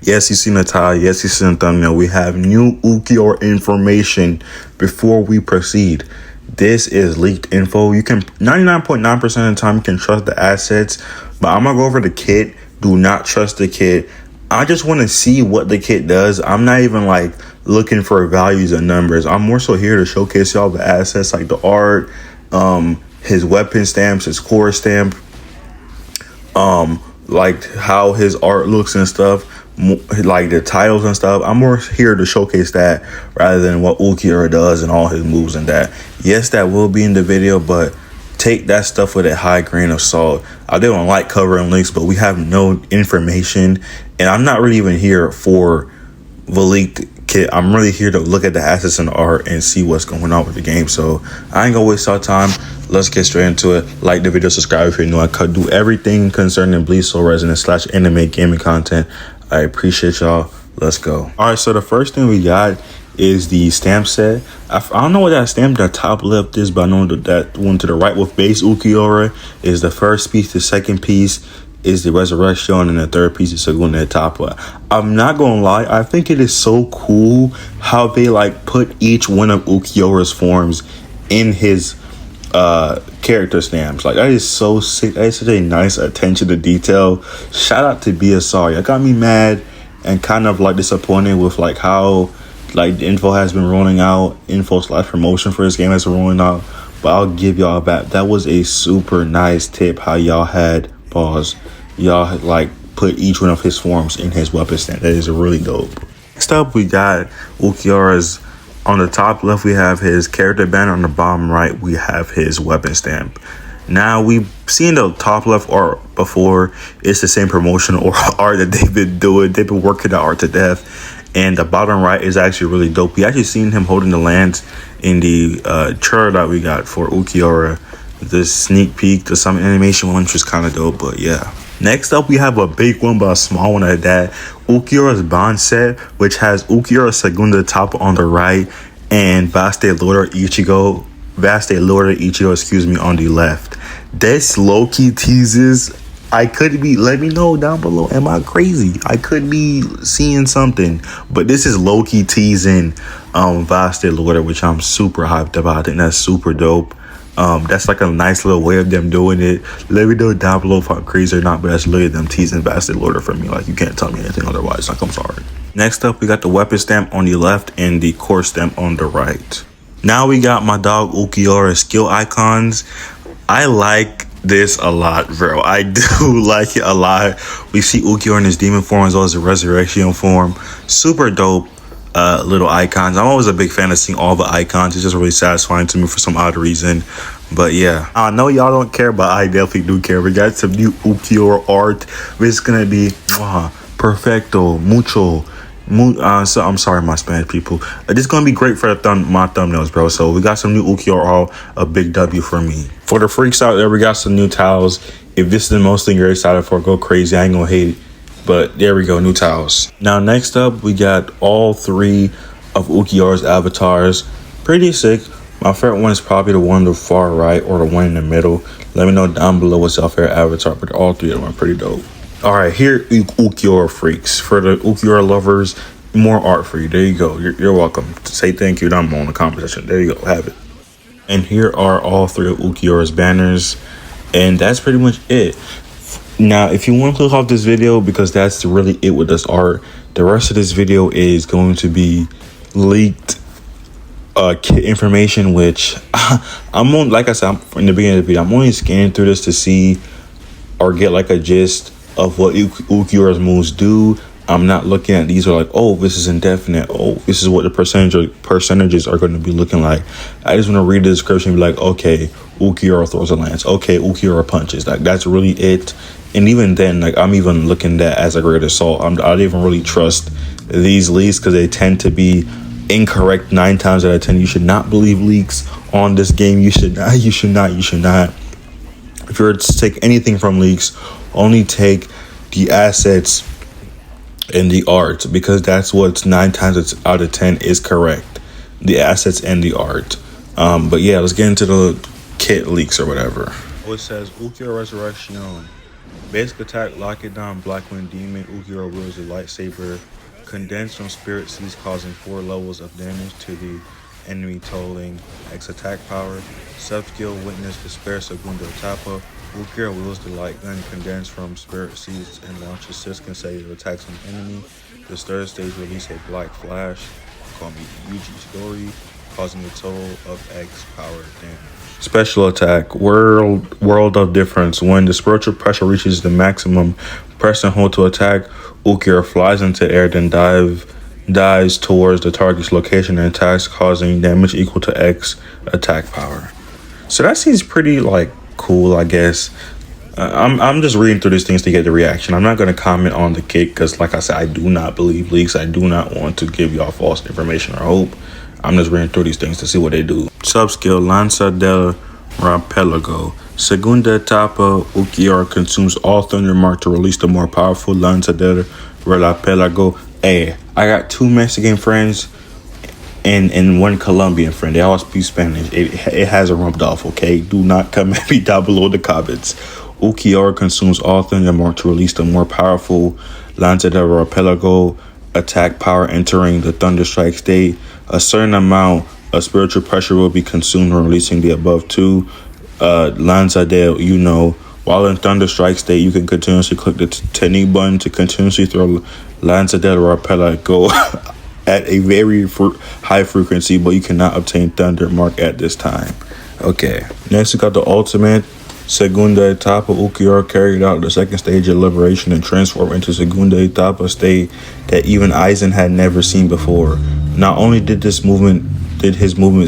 Yes, you seen the title. Yes, you seen the thumbnail. We have new Ulquiorra information before we proceed. This is leaked info. You can 99.9% of the time you can trust the assets, but I'm gonna go over the kit. Do not trust the kit. I just want to see what the kit does. I'm not even like looking for values and numbers. I'm more so here to showcase y'all the assets, like the art, his weapon stamps, his core stamp, like how his art looks and stuff, like the titles and stuff. I'm more here to showcase that rather than what Ulquiorra does and all his moves and that. Yes, that will be in the video, but take that stuff with a high grain of salt. I don't like covering links, but we have no information, and I'm not really even here for the leaked kit. I'm really here to look at the assets and the art and see what's going on with the game. So I ain't gonna waste our time. Let's get straight into it. Like the video, subscribe if you're new. I could do everything concerning Bleach Soul Resonance / anime gaming content. I appreciate y'all. Let's go. All right, so the first thing we got is the stamp set. I don't know what that stamp at the top left is, but I know that one to the right with base Ulquiorra is the first piece. The second piece is the resurrection, and the third piece is going to the top. But I'm not gonna lie, I think it is so cool how they like put each one of Ulquiorra's forms in his character stamps. Like, that is so sick. That is such a nice attention to detail. Shout out to BSR. It got me mad and kind of like disappointed with like how like the info has been rolling out, info / promotion for this game has been rolling out. But I'll give y'all that was a super nice tip how y'all had y'all had like put each one of his forms in his weapon stamp. That is really dope. Next up, we got Ulquiorra's. On the top left, we have his character banner. On the bottom right, we have his weapon stamp. Now, we've seen the top left art before. It's the same promotional art that they've been doing. They've been working the art to death. And the bottom right is actually really dope. We actually seen him holding the lance in the trailer that we got for Ulquiorra. The sneak peek to some animation one, which is kind of dope, but yeah. Next up, we have a big one, but a small one at that. Ulquiorra's bond set, which has Ulquiorra Segunda top on the right and Vaste Lord Ichigo, on the left. This low-key teases. I could be, let me know down below. Am I crazy? I could be seeing something, but this is low-key teasing Vaste Lord, which I'm super hyped about. I think that's super dope. That's like a nice little way of them doing it. Let me know down below if I'm crazy or not, but that's literally them teasing Vaste Lord for me. Like, you can't tell me anything otherwise. Like, I'm sorry. Next up, we got the weapon stamp on the left and the core stamp on the right. Now we got my dog Ulquiorra skill icons. I like this a lot, bro. I do like it a lot. We see Ulquiorra in his demon form as well as the resurrection form. Super dope little icons. I'm always a big fan of seeing all the icons. It's just really satisfying to me for some odd reason. But yeah, I know y'all don't care, but I definitely do care. We got some new Ulquiorra art. It's gonna be perfecto, mucho. So I'm sorry, my Spanish people. This is gonna be great for my thumbnails, bro. So we got some new Ulquiorra, a big W for me. For the freaks out there, we got some new towels. If this is the most thing you're excited for, go crazy. I ain't gonna hate it. But there we go, new towels. Now, next up, we got all three of Ulquiorra's avatars. Pretty sick. My favorite one is probably the one on the far right or the one in the middle. Let me know down below what's your favorite avatar, but all three of them are pretty dope. All right, here, Ulquiorra freaks. For the Ulquiorra lovers, more art for you. There you go. You're welcome. Say thank you down below in the comment section. There you go. Have it. And here are all three of Ulquiorra's banners. And that's pretty much it. Now, if you want to click off this video, because that's really it with this art, the rest of this video is going to be leaked kit information, which I'm on, like I said, in the beginning of the video, I'm only scanning through this to see or get like a gist of what Ulquiorra's moves do. I'm not looking at these are like, oh, this is indefinite. Oh, this is what the percentages are going to be looking like. I just want to read the description and be like, okay, Ulquiorra throws a lance. Okay, Ulquiorra punches. Like, that's really it. And even then, like, I'm even looking at that as a great assault. I don't even really trust these leaks because they tend to be incorrect 9 times out of 10. You should not believe leaks on this game. You should not. If you're to take anything from leaks, only take the assets and the art, because that's what's 9 times out of 10 is correct. The assets and the art. But yeah, let's get into the kit leaks or whatever. It says Ulquiorra Resurrection Basic attack, lock it down, Black Wind Demon, Ulquiorra wields a lightsaber, condensed from Spirit Seas, causing 4 levels of damage to the enemy, totaling X attack power. Sub-skill, Witness Despair, Segundo Etapa, Ulquiorra wields the light gun, condensed from Spirit Seas, and launches 6 consecutive attacks on the enemy. This third stage release a Black Flash, call me Yuji's Story, causing a total of X power damage. Special attack, world of difference. When the spiritual pressure reaches the maximum, press and hold to attack. Ulquiorra flies into the air, then dives towards the target's location and attacks, causing damage equal to X attack power. So that seems pretty like cool, I guess. I'm just reading through these things to get the reaction. I'm not going to comment on the kick because, like I said, I do not believe leaks. I do not want to give y'all false information or hope. I'm just reading through these things to see what they do. Subskill, Lanza del Rapelago. Segunda etapa, Ulquiorra consumes all Thunder Mark to release the more powerful Lanza del Rapelago. Hey, I got 2 Mexican friends and 1 Colombian friend. They all speak Spanish. It hasn't rubbed off, okay? Do not come at me down below in the comments. Ulquiorra consumes all Thunder Mark to release the more powerful Lanza del Rapelago attack power, entering the Thunder Strike state. A certain amount of spiritual pressure will be consumed when releasing the above 2 Lanza del, while in Thunder Strike state, you can continuously click the technique button to continuously throw Lanza del Rapelago at a very high frequency, but you cannot obtain Thunder Mark at this time. Okay, next we got the ultimate. Segunda Etapa, Ulquiorra carried out the second stage of liberation and transformed into Segunda Etapa state that even Aizen had never seen before. Not only did his movement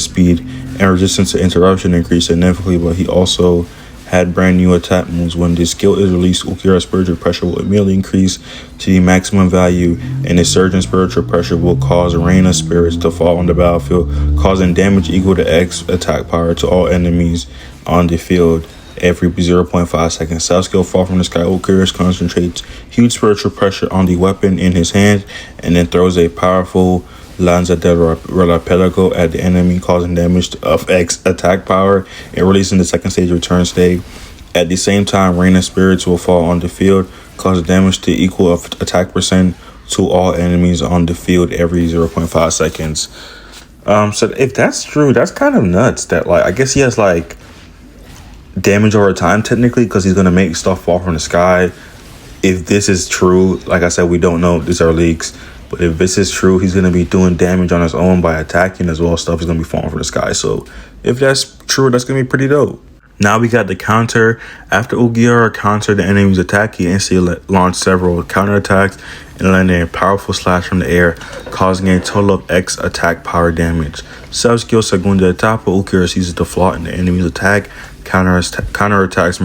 speed and resistance to interruption increase significantly, but he also had brand new attack moves. When this skill is released, Ulquiorra's spiritual pressure will immediately increase to the maximum value, and a surge in spiritual pressure will cause a rain of spirits to fall on the battlefield, causing damage equal to X attack power to all enemies on the field. Every 0.5 seconds. Sub-skill, Fall from the Sky. Ulquiorra concentrates huge spiritual pressure on the weapon in his hand and then throws a powerful Lanza del Rapelago at the enemy, causing damage of X attack power and releasing the second stage return state. At the same time, Rain of Spirits will fall on the field, causing damage to equal of attack percent to all enemies on the field every 0.5 seconds. So if that's true, that's kind of nuts. That I guess he has damage over time technically, because he's going to make stuff fall from the sky. If this is true, like I said, we don't know, these are leaks, but if this is true, he's going to be doing damage on his own by attacking as well. Stuff is going to be falling from the sky. So if that's true, that's going to be pretty dope. Now we got the counter. After Ulquiorra countered the enemy's attack, he instantly launched several counterattacks and landed a powerful slash from the air, causing a total of X attack power damage. Sub-skill, Segunda Etapa, Ulquiorra seizes the flaw in the enemy's attack, counterattacks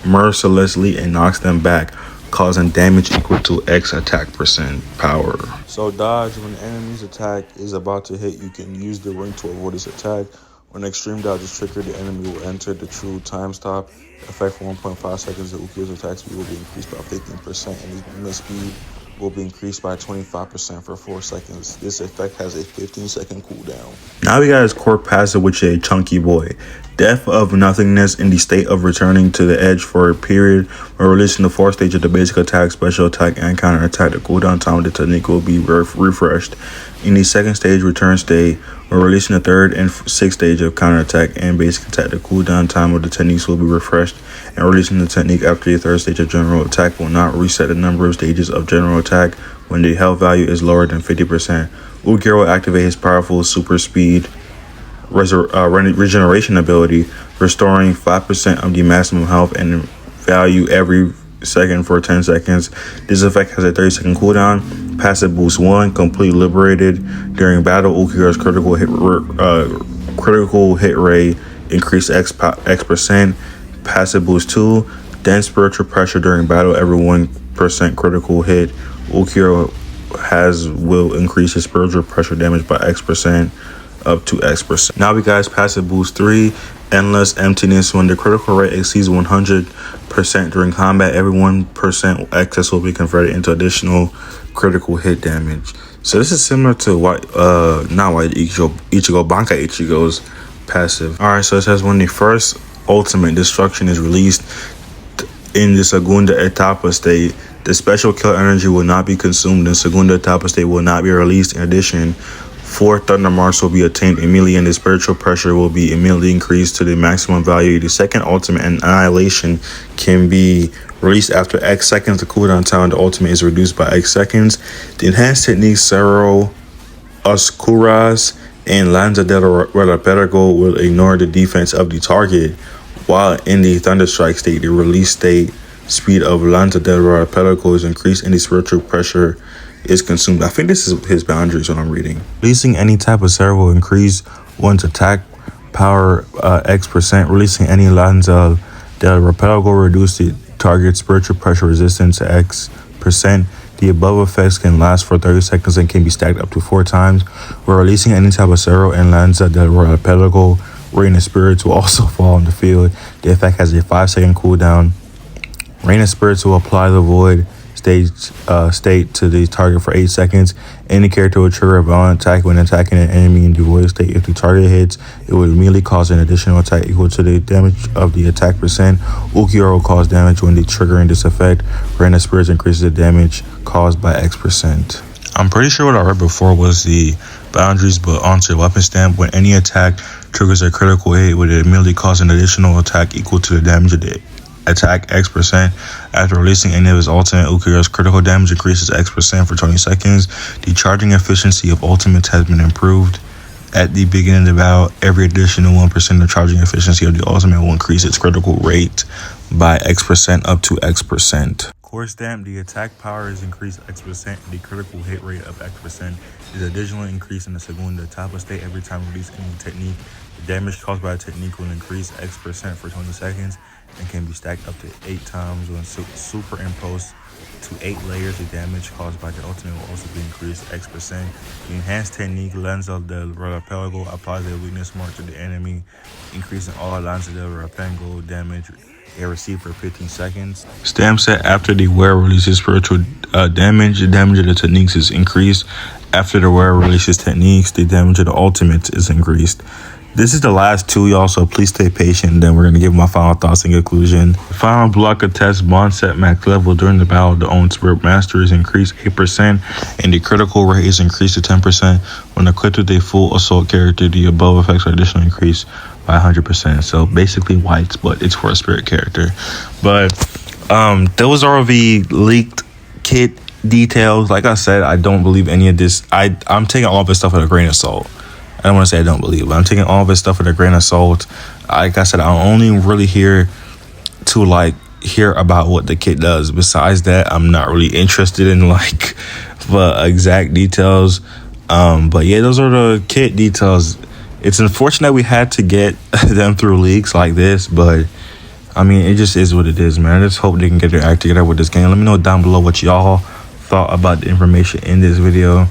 mercilessly and knocks them back, causing damage equal to X attack percent power. So dodge. When the enemy's attack is about to hit, you can use the ring to avoid this attack. When extreme dodge is triggered, the enemy will enter the true time stop. Effect for 1.5 seconds, the Ulquiorra's attack speed will be increased by 15% and his movement speed will be increased by 25% for 4 seconds. This effect has a 15-second cooldown. Now we got his core passive, which is a chunky boy. Death of nothingness in the state of returning to the edge for a period. When releasing the 4th stage of the basic attack, special attack, and counter attack, the cooldown time of the technique will be refreshed. In the 2nd stage return state, when releasing the 3rd and 6th stage of counter attack and basic attack, the cooldown time of the techniques will be refreshed. And releasing the technique after the 3rd stage of general attack will not reset the number of stages of general attack when the health value is lower than 50%. Ulquiorra will activate his powerful super speed regeneration ability, restoring 5% of the maximum health and value every second for 10 seconds. This effect has a 30-second cooldown. Passive boost 1, completely liberated. During battle, Ulquiorra's critical hit rate increased X percent. Passive boost 2, dense spiritual pressure during battle. Every 1% critical hit, Ulquiorra will increase his spiritual pressure damage by X percent up to X percent. Now we got passive boost 3, endless emptiness. When the critical rate exceeds 100% during combat, every 1% excess will be converted into additional critical hit damage. So this is similar to Ichigo Bankai Ichigo's passive. Alright, so it says when the first ultimate destruction is released, in the segunda etapa state, the special kill energy will not be consumed and segunda etapa state will not be released. In addition, 4 thunder marks will be attained immediately and the spiritual pressure will be immediately increased to the maximum value. The second ultimate, Annihilation, can be released after X seconds. The cooldown time of the ultimate is reduced by X seconds. The enhanced techniques Cerro, Ulquiorra, and Lanza del Relámpago will ignore the defense of the target, while in the Thunderstrike state, the release state speed of Lanza del Relámpago is increased and the spiritual pressure is consumed. I think this is his boundaries when I'm reading. Releasing any type of Cerro will increase one's attack power X%. Releasing any Lanza del Relámpago will reduce the target's spiritual pressure resistance to X%. The above effects can last for 30 seconds and can be stacked up to 4 times. We're releasing any type of Cerro and Lanza del Relámpago. Rain of Spirits will also fall on the field. The effect has a 5-second cooldown. Rain of Spirits will apply the void state to the target for 8 seconds. Any character will trigger a violent attack when attacking an enemy in the void state. If the target hits, it will immediately cause an additional attack equal to the damage of the attack percent. Ulquiorra will cause damage when triggering this effect. Rain of Spirits increases the damage caused by X%. I'm pretty sure what I read before was the boundaries, but onto the weapon stamp, when any attack triggers a critical hit, it would immediately cause an additional attack equal to the damage of the attack X%. After releasing any of his ultimate, Ulquiorra's critical damage increases X% for 20 seconds. The charging efficiency of ultimates has been improved. At the beginning of the battle, every additional 1% of charging efficiency of the ultimate will increase its critical rate by X% up to X%. Core stamp, the attack power is increased X%. The critical hit rate of X% is additionally increased in the segunda etapa state every time released any technique. The damage caused by a technique will increase X% for 20 seconds and can be stacked up to 8 times when superimposed to 8 layers. The damage caused by the ultimate will also be increased X%. The enhanced technique Lanza del Relámpago applies a weakness mark to the enemy, increasing all Lanza del Relámpago damage they receive for 15 seconds. Stamp set, after the wearer releases spiritual damage, the damage of the techniques is increased. After the wearer releases techniques, the damage of the ultimates is increased. This is the last 2, y'all, so please stay patient. Then we're going to give my final thoughts and conclusion. The final block of test bond set max level during the battle. The own spirit master is increased 8% and the critical rate is increased to 10%. When equipped with a full assault character, the above effects are additionally increased by 100%. So basically whites, but it's for a spirit character. But those are the leaked kit details. Like I said, I don't believe any of this. I'm taking all of this stuff with a grain of salt. I don't want to say I don't believe, but I'm taking all of this stuff with a grain of salt. Like I said, I'm only really here to hear about what the kit does. Besides that, I'm not really interested in the exact details. But yeah, those are the kit details. It's unfortunate we had to get them through leaks like this, but I mean, it just is what it is, man. I just hope they can get their act together with this game. Let me know down below what y'all thought about the information in this video.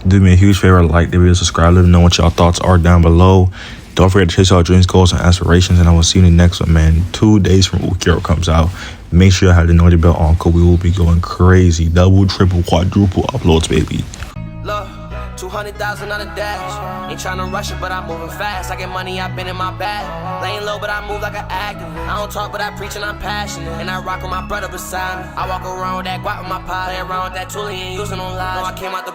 Do me a huge favor, like the video, subscribe, let me know what y'all thoughts are down below. Don't forget to chase y'all dreams, goals, and aspirations, and I will see you in the next one, man. 2 days from Ulquiorra comes out. Make sure you have the notification bell on, because we will be going crazy. Double, triple, quadruple uploads, baby. Look, 200,000 on the dash. Ain't tryna rush it, but I'm moving fast. I get money, I've been in my bag. Laying low, but I move like an activist. I don't talk, but I preach and I'm passionate. And I rock with my brother beside me. I walk around with that guap in my pocket. Play around with that tool, he ain't using no lies. No, I came out the